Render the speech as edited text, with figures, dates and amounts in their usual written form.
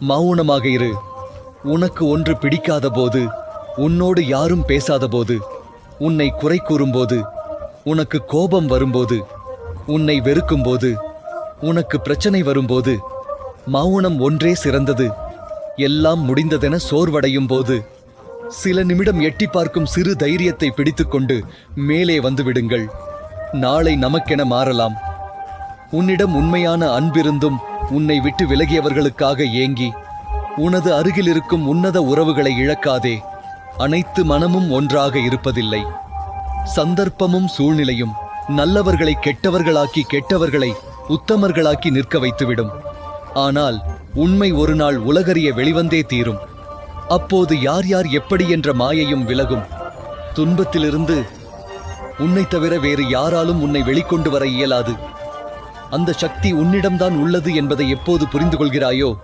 மௌனமாக இரு. உனக்கு ஒன்று பிடிக்காத போது, உன்னோடு யாரும் பேசாத போது, உன்னை குறை கூறும்போது, உனக்கு கோபம் வரும்போது, உன்னை வெறுக்கும்போது, உனக்கு பிரச்சனை வரும்போது, மௌனம் ஒன்றே சிறந்தது. எல்லாம் முடிந்ததென சோர்வடையும் போது சில நிமிடம் எட்டி பார்க்கும் சிறு தைரியத்தை பிடித்துக்கொண்டு மேலே வந்துவிடுங்கள். நாளை நமக்கென மாறலாம். உன்னிடம் உண்மையான அன்பிருந்தும் உன்னை விட்டு விலகியவர்களுக்காக ஏங்கி உனது அருகில் இருக்கும் உன்னத உறவுகளை இழக்காதே. அனைத்து மனமும் ஒன்றாக இருப்பதில்லை. சந்தர்ப்பமும் சூழ்நிலையும் நல்லவர்களை கெட்டவர்களாக்கி கெட்டவர்களை உத்தமர்களாக்கி நிற்க வைத்துவிடும். ஆனால் உண்மை ஒரு நாள் உலகறிய வெளிவந்தே தீரும். அப்போது யார் யார் எப்படி என்ற மாயையும் விலகும். துன்பத்திலிருந்து உன்னை தவிர வேறு யாராலும் உன்னை வெளிக்கொண்டு வர இயலாது. அந்த சக்தி உன்னிடம்தான் உள்ளது என்பதை எப்போது புரிந்து கொள்கிறாயோ